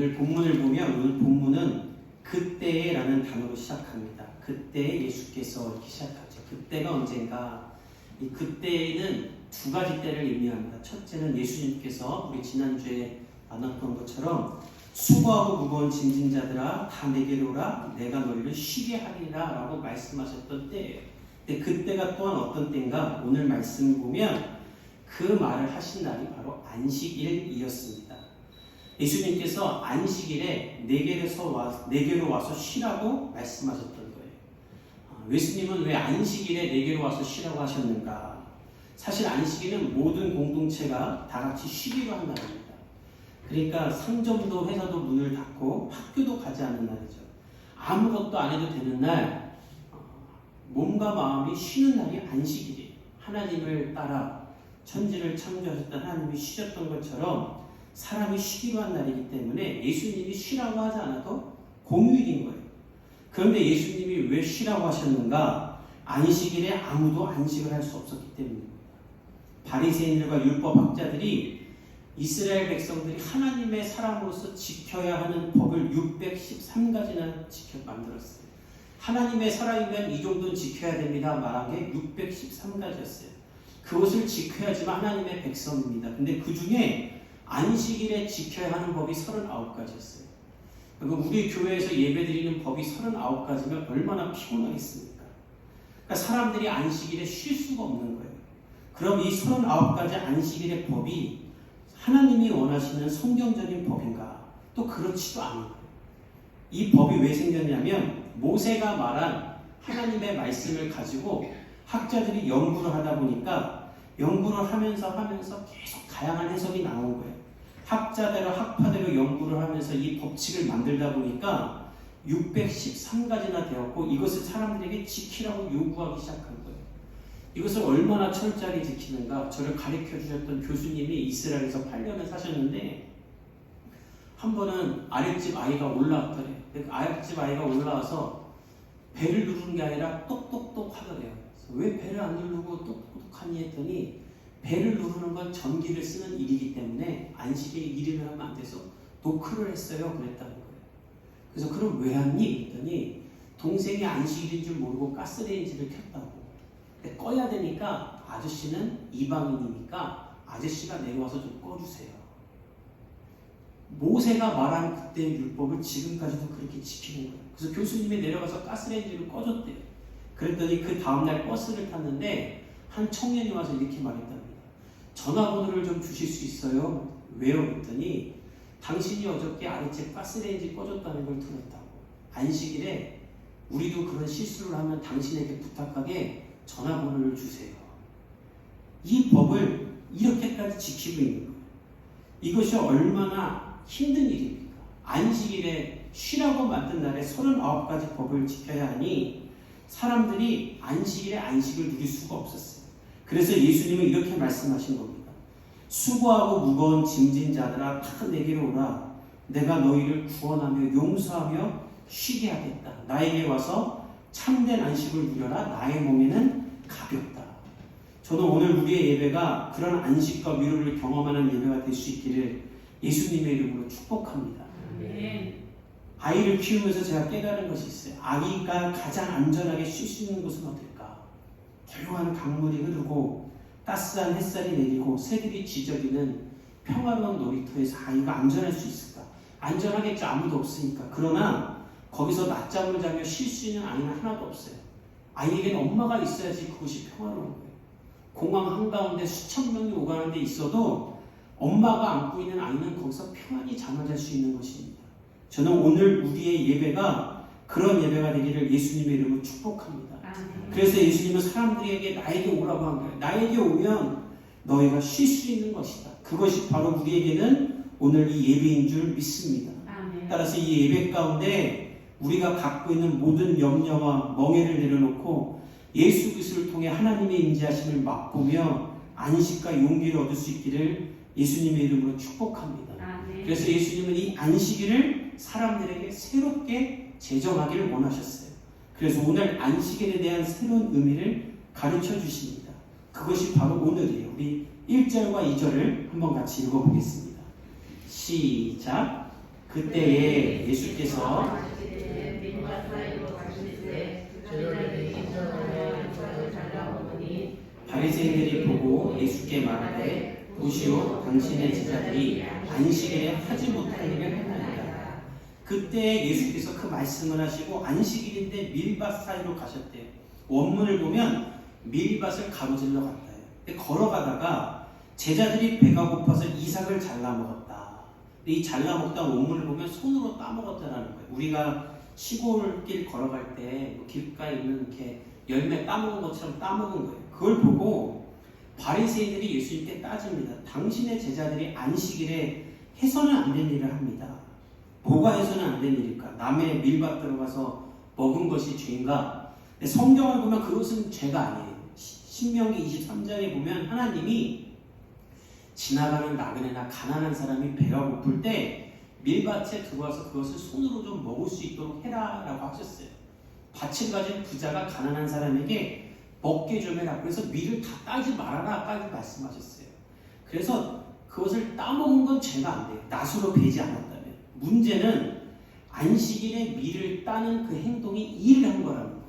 오늘 본문을 보면 오늘 본문은 그때라는 단어로 시작합니다. 그때 예수께서 이렇게 시작하죠. 그때가 언젠가? 이 그때는 두 가지 때를 의미합니다. 첫째는 예수님께서 우리 지난주에 나눴던 것처럼 수고하고 무거운 짐진 자들아 다 내게로 오라 내가 너희를 쉬게 하리라 라고 말씀하셨던 때예요. 근데 그때가 또한 어떤 때인가? 오늘 말씀을 보면 그 말을 하신 날이 바로 안식일이었습니다. 예수님께서 안식일에 내게로 와서 쉬라고 말씀하셨던 거예요. 예수님은 왜 안식일에 내게로 와서 쉬라고 하셨는가? 사실 안식일은 모든 공동체가 다 같이 쉬기로 한 날입니다. 그러니까 상점도 회사도 문을 닫고 학교도 가지 않는 날이죠. 아무것도 안 해도 되는 날, 몸과 마음이 쉬는 날이 안식일이에요. 하나님을 따라 천지를 창조하셨던 하나님이 쉬셨던 것처럼 사람이 쉬기로 한 날이기 때문에 예수님이 쉬라고 하지 않아도 공휴일인 거예요. 그런데 예수님이 왜 쉬라고 하셨는가? 안식일에 아무도 안식을 할 수 없었기 때문입니다. 바리새인들과 율법학자들이 이스라엘 백성들이 하나님의 사람으로서 지켜야 하는 법을 613가지나 만들었어요. 하나님의 사람이면 이 정도는 지켜야 됩니다 말한 게 613가지였어요. 그것을 지켜야지만 하나님의 백성입니다. 근데 그 중에 안식일에 지켜야 하는 법이 39가지였어요. 그리고 우리 교회에서 예배드리는 법이 39가지면 얼마나 피곤하겠습니까? 그러니까 사람들이 안식일에 쉴 수가 없는 거예요. 그럼 이 39가지 안식일의 법이 하나님이 원하시는 성경적인 법인가? 또 그렇지도 않은 거예요. 이 법이 왜 생겼냐면 모세가 말한 하나님의 말씀을 가지고 학자들이 연구를 하다 보니까 연구를 하면서 계속 다양한 해석이 나온 거예요. 학자대로 학파대로 연구를 하면서 이 법칙을 만들다 보니까 613가지나 되었고 이것을 사람들에게 지키라고 요구하기 시작한 거예요. 이것을 얼마나 철저하게 지키는가? 저를 가르쳐 주셨던 교수님이 이스라엘에서 8년을 사셨는데 한 번은 아랫집 아이가 올라왔더래요. 아랫집 아이가 올라와서 배를 누르는 게 아니라 똑똑똑 하더래요. 왜 배를 안 누르고 똑똑똑 하니 했더니 배를 누르는 건 전기를 쓰는 일이기 때문에 안식일에 일을 하면 안 돼서 노크를 했어요. 그랬다는 거예요. 그래서 그럼 왜 하니? 했더니 동생이 안식일인 줄 모르고 가스레인지를 켰다고. 근데 꺼야 되니까 아저씨는 이방인이니까 아저씨가 내려와서 좀 꺼주세요. 모세가 말한 그때의 율법을 지금까지도 그렇게 지키는 거예요. 그래서 교수님이 내려가서 가스레인지를 꺼줬대요. 그랬더니 그 다음날 버스를 탔는데 한 청년이 와서 이렇게 말했답니다. 전화번호를 좀 주실 수 있어요? 왜요? 그랬더니 당신이 어저께 아랫집 가스레인지 꺼줬다는 걸 들었다고. 안식일에 우리도 그런 실수를 하면 당신에게 부탁하게 전화번호를 주세요. 이 법을 이렇게까지 지키고 있는 거예요. 이것이 얼마나 힘든 일입니까? 안식일에 쉬라고 만든 날에 39가지 법을 지켜야 하니 사람들이 안식일에 안식을 누릴 수가 없었어요. 그래서 예수님은 이렇게 말씀하신 겁니다. 수고하고 무거운 짐진 자들아 다 내게로 오라. 내가 너희를 구원하며 용서하며 쉬게 하겠다. 나에게 와서 참된 안식을 누려라. 나의 몸에는 가볍다. 저는 오늘 우리의 예배가 그런 안식과 위로를 경험하는 예배가 될 수 있기를 예수님의 이름으로 축복합니다. 아이를 키우면서 제가 깨달은 것이 있어요. 아기가 가장 안전하게 쉴 수 있는 곳은 어딜까? 조용한 강물이 흐르고 따스한 햇살이 내리고 새들이 지저귀는 평화로운 놀이터에서 아이가 안전할 수 있을까? 안전하겠죠. 아무도 없으니까. 그러나 거기서 낮잠을 자며 쉴 수 있는 아이는 하나도 없어요. 아이에게는 엄마가 있어야지 그것이 평화로운 거예요. 공항 한가운데 수천 명이 오가는 데 있어도 엄마가 안고 있는 아이는 거기서 평안히 잠을 잘 수 있는 것입니다. 저는 오늘 우리의 예배가 그런 예배가 되기를 예수님의 이름으로 축복합니다. 그래서 예수님은 사람들에게 나에게 오라고 한 거예요. 나에게 오면 너희가 쉴 수 있는 것이다. 그것이 바로 우리에게는 오늘 이 예배인 줄 믿습니다. 따라서 이 예배 가운데 우리가 갖고 있는 모든 염려와 멍해를 내려놓고 예수 그리스도를 통해 하나님의 임재하심을 맛보며 안식과 용기를 얻을 수 있기를 예수님의 이름으로 축복합니다. 그래서 예수님은 이 안식일을 사람들에게 새롭게 제정하기를 원하셨어요. 그래서 오늘 안식일에 대한 새로운 의미를 가르쳐 주십니다. 그것이 바로 오늘이에요. 우리 1절과 2절을 한번 같이 읽어보겠습니다. 시작. 그때에 예수께서 바리새인들이 보고 예수께 말하되 보시오 당신의 제자들이 안식일에 하지 못할 일을 행하니라. 그때 예수께서 그 말씀을 하시고 안식일인데 밀밭 사이로 가셨대요. 원문을 보면 밀밭을 가로질러 갔다. 근데 걸어가다가 제자들이 배가 고파서 이삭을 잘라 먹었다. 이 잘라 먹다 원문을 보면 손으로 따먹었다라는 거예요. 우리가 시골길 걸어갈 때 길가에 있는 이렇게 열매 따먹은 것처럼 따먹은 거예요. 그걸 보고 바리새인들이 예수님께 따집니다. 당신의 제자들이 안식일에 해서는 안 된 일을 합니다. 뭐가 해서는 안 된 일일까? 남의 밀밭 들어가서 먹은 것이 죄인가? 근데 성경을 보면 그것은 죄가 아니에요. 신명기 23장에 보면 하나님이 지나가는 나그네나 가난한 사람이 배가 고플 때 밀밭에 들어와서 그것을 손으로 좀 먹을 수 있도록 해라라고 하셨어요. 밭을 가진 부자가 가난한 사람에게 먹게 좀 해라. 그래서 밀을 다 따지 말아라까지 말씀하셨어요. 그래서 그것을 따먹은 건 죄가 안 돼요. 낫으로 베지 않았다면. 문제는 안식일에 밀을 따는 그 행동이 일을 한 거라는 거예요.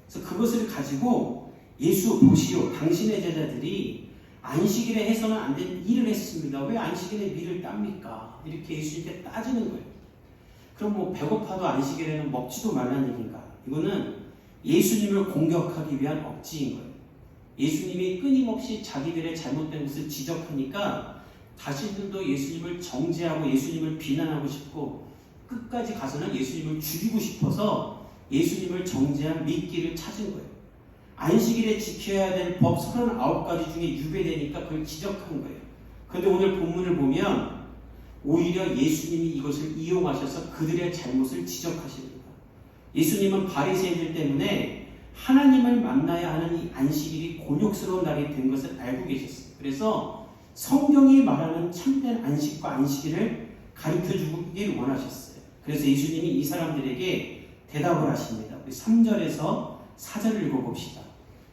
그래서 그것을 가지고 예수 보시오 당신의 제자들이 안식일에 해서는 안 된 일을 했습니다. 왜 안식일에 밀을 땁니까? 이렇게 예수님께 따지는 거예요. 그럼 뭐 배고파도 안식일에는 먹지도 말라는 얘기인가? 이거는 예수님을 공격하기 위한 억지인 거예요. 예수님이 끊임없이 자기들의 잘못된 것을 지적하니까 자신들도 예수님을 정죄하고 예수님을 비난하고 싶고 끝까지 가서는 예수님을 죽이고 싶어서 예수님을 정죄한 미끼를 찾은 거예요. 안식일에 지켜야 될 법 39가지 중에 유배되니까 그걸 지적한 거예요. 그런데 오늘 본문을 보면 오히려 예수님이 이것을 이용하셔서 그들의 잘못을 지적하십니다. 예수님은 바리새인들 때문에 하나님을 만나야 하는 이 안식일이 곤욕스러운 날이 된 것을 알고 계셨어요. 그래서 성경이 말하는 참된 안식과 안식일을 가르쳐주길 원하셨어요. 그래서 예수님이 이 사람들에게 대답을 하십니다. 우리 3절에서 4절을 읽어봅시다.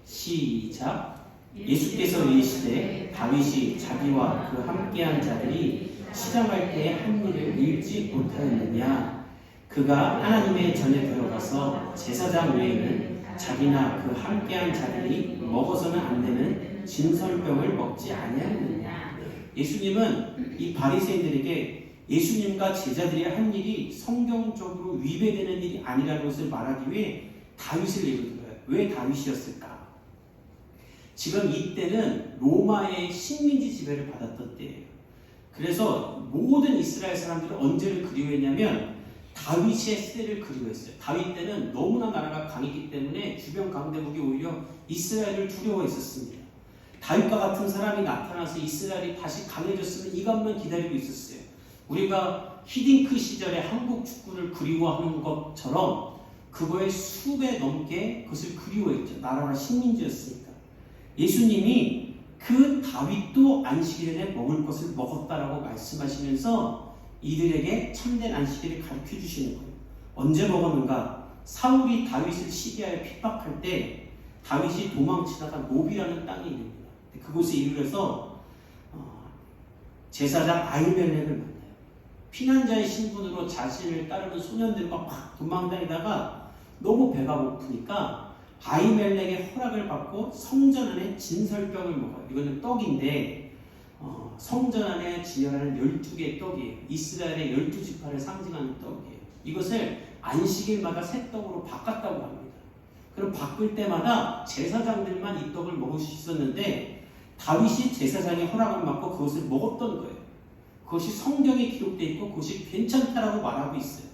시작. 예수께서 이르시되 다윗이 자기와 그 함께한 자들이 시장할 때에 한 일을 읽지 못하였느냐? 그가 하나님의 전에 들어가서 제사장 외에는 자기나 그 함께한 자들이 먹어서는 안 되는 진설병을 먹지 아니하였느냐? 예수님은 이 바리새인들에게 예수님과 제자들이 한 일이 성경적으로 위배되는 일이 아니라는 것을 말하기 위해 다윗을 예로 들어요. 왜 다윗이었을까? 지금 이때는 로마의 식민지 지배를 받았던 때예요. 그래서 모든 이스라엘 사람들은 언제를 그리워했냐면 다윗의 시대를 그리워했어요. 다윗 때는 너무나 나라가 강했기 때문에 주변 강대국이 오히려 이스라엘을 두려워했었습니다. 다윗과 같은 사람이 나타나서 이스라엘이 다시 강해졌으면 이것만 기다리고 있었어요. 우리가 히딩크 시절에 한국 축구를 그리워하는 것처럼 그거에 수배 넘게 그것을 그리워했죠. 나라가 식민지였으니까. 예수님이 그 다윗도 안식일에 먹을 것을 먹었다라고 말씀하시면서 이들에게 참된 안식일을 가르쳐 주시는 거예요. 언제 먹었는가? 사울이 다윗을 시기하여 핍박할 때 다윗이 도망치다가 노비라는 땅이 있습니다. 그곳에 이르러서 제사장 아히멜렉을 만나요. 피난자의 신분으로 자신을 따르는 소년들과 막 도망다니다가 너무 배가 고프니까 아히멜렉의 허락을 받고 성전 안에 진설병을 먹어요. 이거는 떡인데 성전 안에 진열하는 12개의 떡이에요. 이스라엘의 12지파를 상징하는 떡이에요. 이것을 안식일마다 새 떡으로 바꿨다고 합니다. 그럼 바꿀 때마다 제사장들만 이 떡을 먹을 수 있었는데 다윗이 제사장의 허락을 받고 그것을 먹었던 거예요. 그것이 성경에 기록되어 있고 그것이 괜찮다라고 말하고 있어요.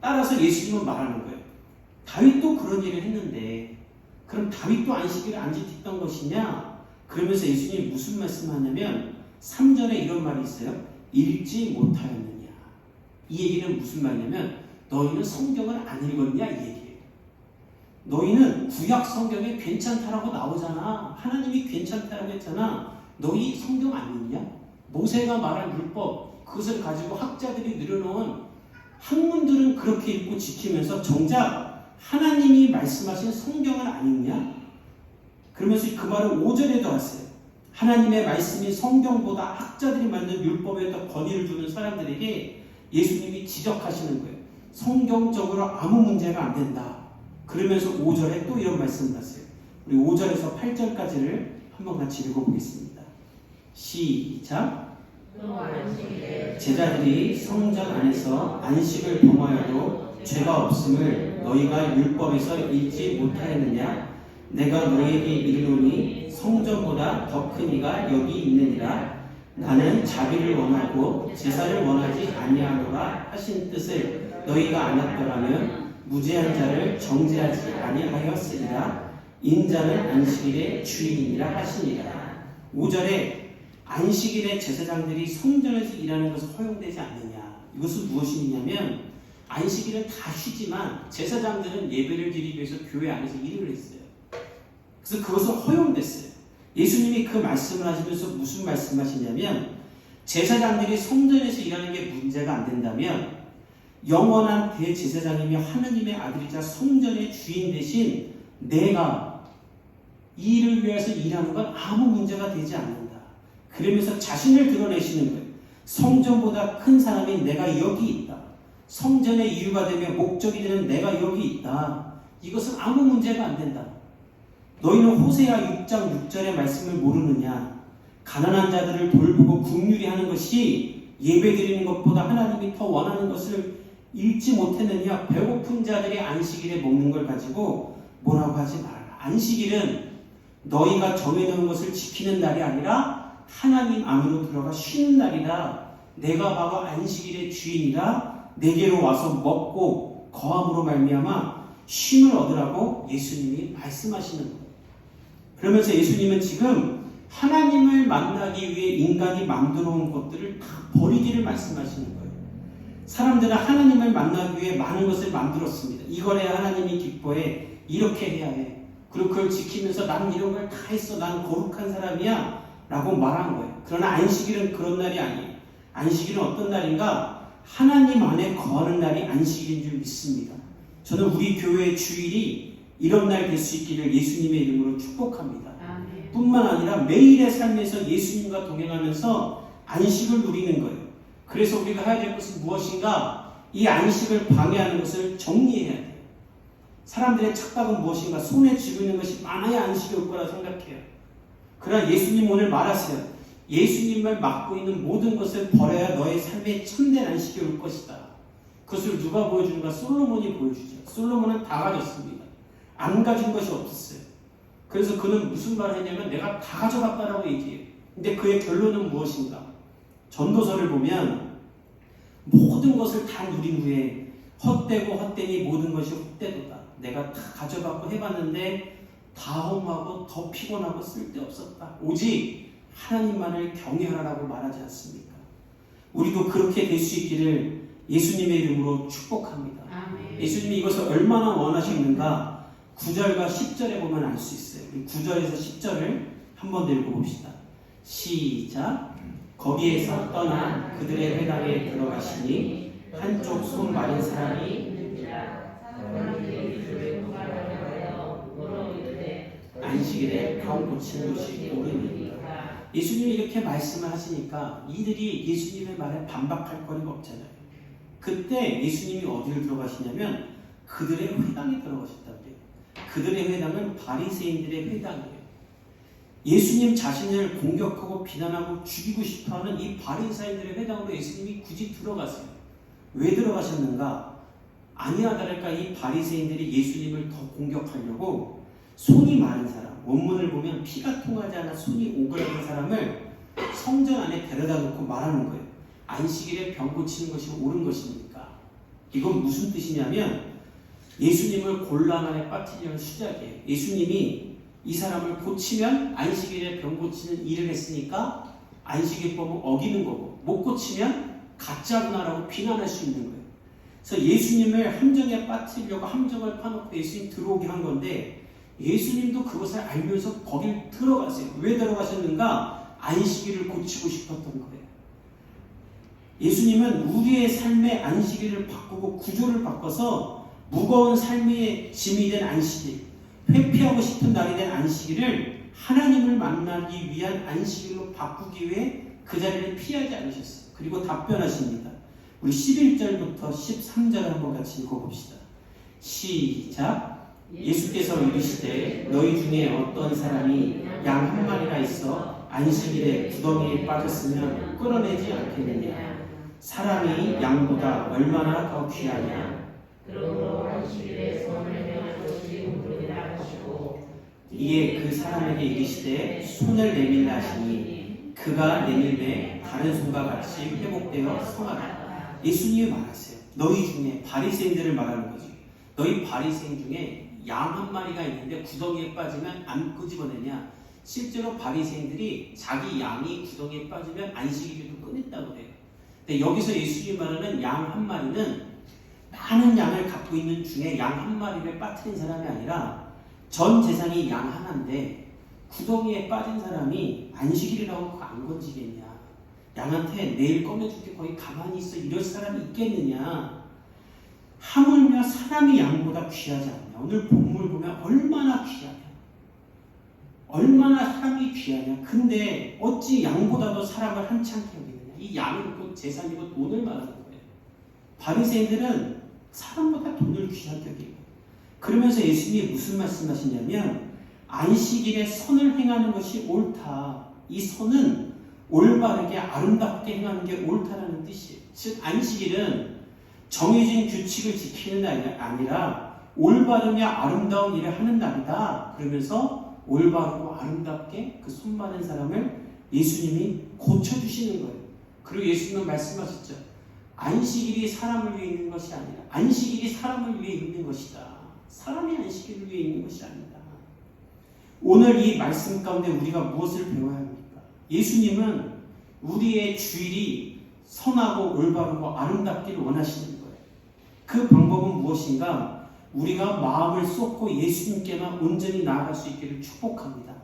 따라서 예수님은 말하는 거예요. 다윗도 그런 일을 했는데 그럼 다윗도 안식일을 안 지켰던 것이냐? 그러면서 예수님이 무슨 말씀하냐면 3절에 이런 말이 있어요. 읽지 못하였느냐? 이 얘기는 무슨 말이냐면 너희는 성경을 안 읽었냐? 이 얘기예요. 너희는 구약 성경에 괜찮다라고 나오잖아. 하나님이 괜찮다라고 했잖아. 너희 성경 안 읽냐? 모세가 말한 율법 그것을 가지고 학자들이 늘어놓은 학문들은 그렇게 읽고 지키면서 정작 하나님이 말씀하신 성경을 안 읽냐? 그러면서 그 말을 5절에도 하세요. 하나님의 말씀이 성경보다 학자들이 만든 율법에 더 권위를 주는 사람들에게 예수님이 지적하시는 거예요. 성경적으로 아무 문제가 안 된다. 그러면서 5절에 또 이런 말씀을 하세요. 우리 5절에서 8절까지를 한번 같이 읽어보겠습니다. 시작. 제자들이 성전 안에서 안식을 범하여도 죄가 없음을 너희가 율법에서 읽지 못하였느냐? 내가 너희에게 이르노니 성전보다 더 큰 이가 여기 있느니라. 나는 자비를 원하고 제사를 원하지 아니하노라 하신 뜻을 너희가 알았더라면 무죄한 자를 정죄하지 아니하였으리라. 인자는 안식일의 주인이라 하시니라. 5절에 안식일에 제사장들이 성전에서 일하는 것은 허용되지 않느냐. 이것은 무엇이냐면 안식일은 다 쉬지만 제사장들은 예배를 드리기 위해서 교회 안에서 일을 했어요. 그래서 그것은 허용됐어요. 예수님이 그 말씀을 하시면서 무슨 말씀하시냐면 제사장들이 성전에서 일하는 게 문제가 안 된다면 영원한 대제사장이며 하느님의 아들이자 성전의 주인 대신 내가 이 일을 위해서 일하는 건 아무 문제가 되지 않는다. 그러면서 자신을 드러내시는 거예요. 성전보다 큰 사람이 내가 여기 있다. 성전의 이유가 되며 목적이 되는 내가 여기 있다. 이것은 아무 문제가 안 된다. 너희는 호세아 6장 6절의 말씀을 모르느냐? 가난한 자들을 돌보고 긍휼히 하는 것이 예배드리는 것보다 하나님이 더 원하는 것을 읽지 못했느냐? 배고픈 자들이 안식일에 먹는 걸 가지고 뭐라고 하지 말아라. 안식일은 너희가 정해놓은 것을 지키는 날이 아니라 하나님 안으로 들어가 쉬는 날이다. 내가 바로 안식일의 주인이라. 내게로 와서 먹고 거함으로 말미암아 쉼을 얻으라고 예수님이 말씀하시는 거예요. 그러면서 예수님은 지금 하나님을 만나기 위해 인간이 만들어 온 것들을 다 버리기를 말씀하시는 거예요. 사람들은 하나님을 만나기 위해 많은 것을 만들었습니다. 이걸 해야 하나님이 기뻐해. 이렇게 해야 해. 그리고 그걸 지키면서 난 이런 걸 다 했어. 난 거룩한 사람이야. 라고 말한 거예요. 그러나 안식일은 그런 날이 아니에요. 안식일은 어떤 날인가? 하나님 안에 거하는 날이 안식일인 줄 믿습니다. 저는 우리 교회의 주일이 이런 날 될 수 있기를 예수님의 이름으로 축복합니다. 아멘. 뿐만 아니라 매일의 삶에서 예수님과 동행하면서 안식을 누리는 거예요. 그래서 우리가 해야 될 것은 무엇인가? 이 안식을 방해하는 것을 정리해야 돼요. 사람들의 착각은 무엇인가? 손에 쥐고 있는 것이 많아야 안식이 올 거라 생각해요. 그러나 예수님 오늘 말하세요. 예수님을 맡고 있는 모든 것을 버려야 너의 삶에 참된 안식이 올 것이다. 그것을 누가 보여주는가? 솔로몬이 보여주죠. 솔로몬은 다 가졌습니다. 안 가진 것이 없었어요. 그래서 그는 무슨 말을 했냐면 내가 다 가져갔다라고 얘기해요. 근데 그의 결론은 무엇인가? 전도서를 보면 모든 것을 다 누린 후에 헛되고 헛되니 모든 것이 헛되도다. 내가 다 가져가고 해봤는데 다 험하고 더 피곤하고 쓸데없었다. 오직 하나님만을 경외하라고 말하지 않습니까? 우리도 그렇게 될 수 있기를 예수님의 이름으로 축복합니다. 아멘. 예수님이 이것을 얼마나 원하시는가 9절과 10절에 보면 알 수 있어요. 9절에서 10절을 한 번 더 읽어봅시다. 시작. 거기에서 떠나 그들의 회당에 들어가시니 한쪽 손 마른 사람이 안식일에 병 고치는 것이 옳으니까. 예수님이 이렇게 말씀을 하시니까 이들이 예수님의 말에 반박할 거리가 없잖아요. 그때 예수님이 어디를 들어가시냐면 그들의 회당에 들어가셨다고 해요. 그들의 회당은 바리새인들의 회당이에요. 예수님 자신을 공격하고 비난하고 죽이고 싶어하는 이 바리새인들의 회당으로 예수님이 굳이 들어가세요. 왜 들어가셨는가? 아니나 다를까 이 바리새인들이 예수님을 더 공격하려고 손이 마른 사람, 원문을 보면 피가 통하지 않아 손이 오그라든 사람을 성전 안에 데려다 놓고 말하는 거예요. 안식일에 병 고치는 것이 옳은 것입니까? 이건 무슨 뜻이냐면 예수님을 곤란함에 빠뜨리는 수작이에요. 예수님이 이 사람을 고치면 안식일에 병 고치는 일을 했으니까 안식일법을 어기는 거고 못 고치면 가짜구나라고 비난할 수 있는 거예요. 그래서 예수님을 함정에 빠뜨리려고 함정을 파놓고 예수님 들어오게 한 건데 예수님도 그것을 알면서 거길 들어가세요. 왜 들어가셨는가? 안식일을 고치고 싶었던 거예요. 예수님은 우리의 삶의 안식일을 바꾸고 구조를 바꿔서 무거운 삶의 짐이 된 안식일, 회피하고 싶은 날이 된 안식일을 하나님을 만나기 위한 안식일로 바꾸기 위해 그 자리를 피하지 않으셨어요. 그리고 답변하십니다. 우리 11절부터 13절 한번 같이 읽어봅시다. 시작. 예수께서 이르시되 너희 중에 어떤 사람이 양 한 마리가 있어 안식일에 구덩이에 빠졌으면 끌어내지 않겠느냐. 사람이 양보다 얼마나 더 귀하냐. 그러므로 안식일에 선을 행하는 것이 운동이라 하시고 이에 그 사람에게 이르시되 손을 내밀라 하시니 그가 내밀매 다른 손과 같이 회복되어 성하라. 예수님이 말하세요. 너희 중에 바리새인들을 말하는 거지. 너희 바리새인 중에 양 한 마리가 있는데 구덩이에 빠지면 안 끄집어내냐. 실제로 바리새인들이 자기 양이 구덩이에 빠지면 안식일도 꺼냈다고 해요. 근데 여기서 예수님이 말하는 양 한 마리는 많은 양을 갖고 있는 중에 양 한 마리를 빠뜨린 사람이 아니라 전 재산이 양 하나인데 구덩이에 빠진 사람이 안식일이라고 안 건지겠냐. 양한테 내일 꺼내줄게 거기 가만히 있어 이럴 사람이 있겠느냐. 하물며 사람이 양보다 귀하지 않냐. 오늘 본문을 보면 얼마나 귀하냐. 얼마나 사람이 귀하냐. 근데 어찌 양보다도 사람을 한창게 여기느냐. 이 양은 곧 재산이고 돈을 말하는 거예요. 바리새인들은 사람보다 돈을 귀하게 여기고. 그러면서 예수님이 무슨 말씀하시냐면 안식일에 선을 행하는 것이 옳다. 이 선은 올바르게 아름답게 행하는 게 옳다라는 뜻이에요. 즉 안식일은 정해진 규칙을 지키는 날이 아니라 올바르며 아름다운 일을 하는 날이다. 그러면서 올바르고 아름답게 그 손 많은 사람을 예수님이 고쳐주시는 거예요. 그리고 예수님은 말씀하셨죠. 안식일이 사람을 위해 있는 것이 아니라 안식일이 사람을 위해 있는 것이다. 사람이 안식일을 위해 있는 것이 아니다. 오늘 이 말씀 가운데 우리가 무엇을 배워야 합니까? 예수님은 우리의 주일이 선하고 올바르고 아름답기를 원하시는 거예요. 그 방법은 무엇인가? 우리가 마음을 쏟고 예수님께만 온전히 나아갈 수 있기를 축복합니다.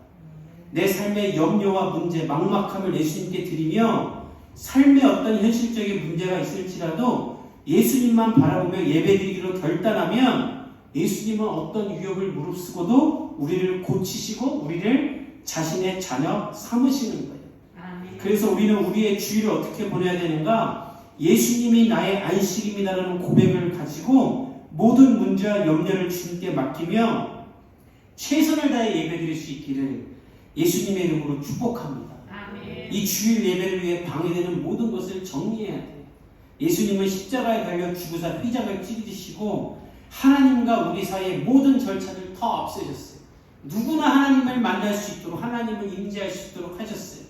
내 삶의 염려와 문제, 막막함을 예수님께 드리며 삶의 어떤 현실적인 문제가 있을지라도 예수님만 바라보며 예배드리기로 결단하면 예수님은 어떤 위협을 무릅쓰고도 우리를 고치시고 우리를 자신의 자녀 삼으시는 거예요. 그래서 우리는 우리의 주일을 어떻게 보내야 되는가? 예수님이 나의 안식입니다라는 고백을 가지고 모든 문제와 염려를 주님께 맡기며 최선을 다해 예배드릴 수 있기를 예수님의 이름으로 축복합니다. 아멘. 이 주일 예배를 위해 방해되는 모든 것을 정리해야 돼요. 예수님은 십자가에 달려 죽으사 휘장을 찢으시고 하나님과 우리 사이의 모든 절차를 다 없애셨어요. 누구나 하나님을 만날 수 있도록 하나님을 임재할 수 있도록 하셨어요.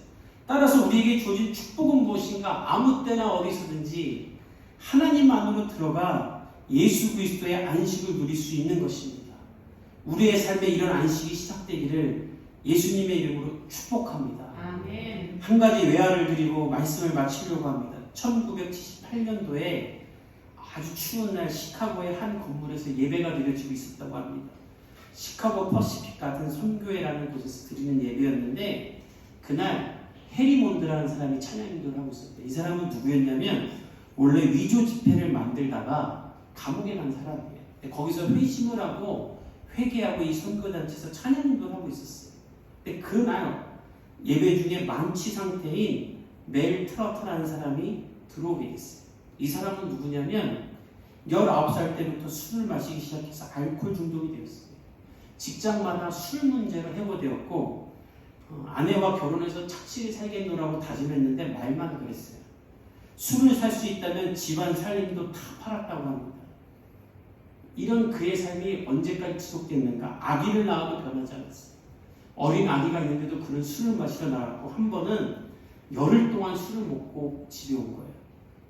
따라서 우리에게 주어진 축복은 무엇인가? 아무 때나 어디서든지 하나님 안으로 들어가 예수 그리스도의 안식을 누릴 수 있는 것입니다. 우리의 삶에 이런 안식이 시작되기를 예수님의 이름으로 축복합니다. 아멘. 한 가지 외화를 드리고 말씀을 마치려고 합니다. 1978년도에 아주 추운 날 시카고의 한 건물에서 예배가 드려지고 있었다고 합니다. 시카고 퍼시픽 같은 선교회라는 곳에서 드리는 예배였는데 그날 해리몬드라는 사람이 찬양 인도를 하고 있었대요. 이 사람은 누구였냐면 원래 위조 지폐를 만들다가 감옥에 간 사람이에요. 근데 거기서 회심을 하고 회개하고 이 선교단체에서 찬양 인도를 하고 있었어요. 근데 그날 예배 중에 만취 상태인 멜 트러트라는 사람이 들어오게 됐어요. 이 사람은 누구냐면 19살 때부터 술을 마시기 시작해서 알코올 중독이 되었어요. 직장마다 술 문제로 해고되었고 아내와 결혼해서 착실히 살겠노라고 다짐했는데 말만 그랬어요. 술을 살 수 있다면 집안 살림도 다 팔았다고 합니다. 이런 그의 삶이 언제까지 지속됐는가? 아기를 낳아도 변하지 않았어요. 어린 아기가 있는데도 그는 술을 마시러 나갔고 한 번은 열흘 동안 술을 먹고 집에 온 거예요.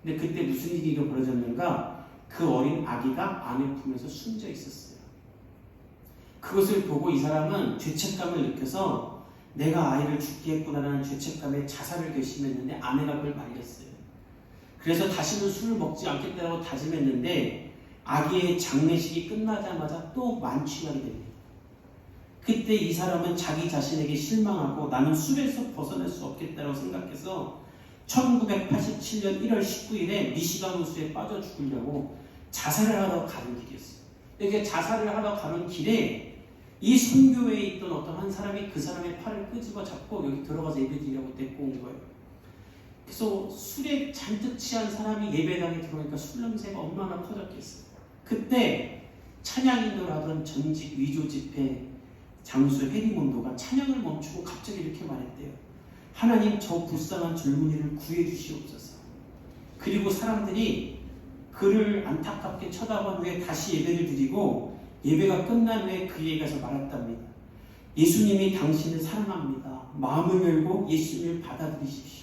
근데 그때 무슨 일이 벌어졌는가? 그 어린 아기가 아내 품에서 숨져 있었어요. 그것을 보고 이 사람은 죄책감을 느껴서 내가 아이를 죽게 했구나라는 죄책감에 자살을 결심했는데 아내가 그걸 말렸어요. 그래서 다시는 술을 먹지 않겠다고 다짐했는데 아기의 장례식이 끝나자마자 또 만취하게 됩니다. 그때 이 사람은 자기 자신에게 실망하고 나는 술에서 벗어날 수 없겠다고 생각해서 1987년 1월 19일에 미시간 호수에 빠져 죽으려고 자살을 하러 가는 길이었어요. 이렇게 자살을 하러 가는 길에 이 선교회에 있던 어떤 한 사람이 그 사람의 팔을 끄집어 잡고 여기 들어가서 예배드리려고 데리고 온 거예요. 그래서 술에 잔뜩 취한 사람이 예배당에 들어오니까 술 냄새가 얼마나 퍼졌겠어요. 그때 찬양인도를 하던 전직 위조 집회 장수 헤리몬도가 찬양을 멈추고 갑자기 이렇게 말했대요. 하나님, 저 불쌍한 젊은이를 구해 주시옵소서. 그리고 사람들이 그를 안타깝게 쳐다본 후에 다시 예배를 드리고 예배가 끝난 후에 그에게 가서 말했답니다. 예수님이 당신을 사랑합니다. 마음을 열고 예수님을 받아들이십시오.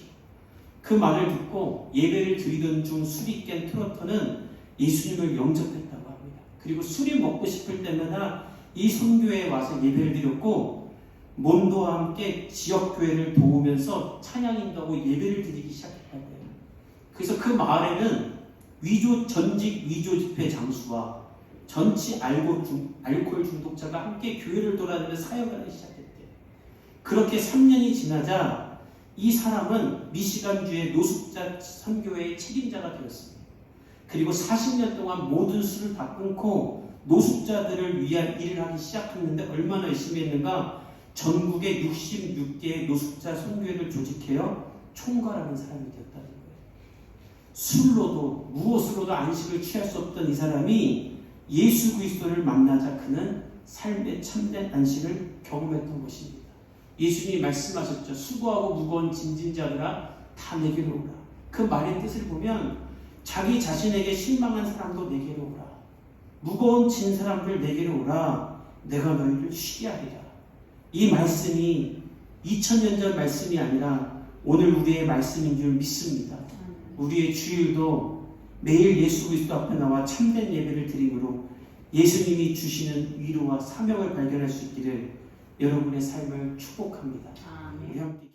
그 말을 듣고 예배를 드리던 중 술이 깬 트로터는 예수님을 영접했다고 합니다. 그리고 술이 먹고 싶을 때마다 이 선교회에 와서 예배를 드렸고 몬도와 함께 지역교회를 도우면서 찬양인도하고 예배를 드리기 시작했다고 해요. 그래서 그 마을에는 전직 위조 집회 장수와 전치 알코올 중독자가 함께 교회를 돌아다니며 사역하기 시작했대요. 그렇게 3년이 지나자 이 사람은 미시간주의 노숙자 선교회의 책임자가 되었습니다. 그리고 40년 동안 모든 술을 다 끊고 노숙자들을 위한 일을 하기 시작했는데 얼마나 열심히 했는가? 전국에 66개의 노숙자 선교회를 조직해요 총괄하는 사람이 되었다는 거예요. 술로도 무엇으로도 안식을 취할 수 없던 이 사람이 예수 그리스도를 만나자 그는 삶의 참된 안식을 경험했던 것입니다. 예수님이 말씀하셨죠. 수고하고 무거운 짐진 자들아 다 내게로 오라. 그 말의 뜻을 보면 자기 자신에게 실망한 사람도 내게로 오라. 무거운 진 사람들 내게로 오라. 내가 너희를 쉬게 하리라. 이 말씀이 2000년 전 말씀이 아니라 오늘 우리의 말씀인 줄 믿습니다. 우리의 주일도 매일 예수 그리스도 앞에 나와 참된 예배를 드림으로 예수님이 주시는 위로와 사명을 발견할 수 있기를 여러분의 삶을 축복합니다. 아멘. 우리 함께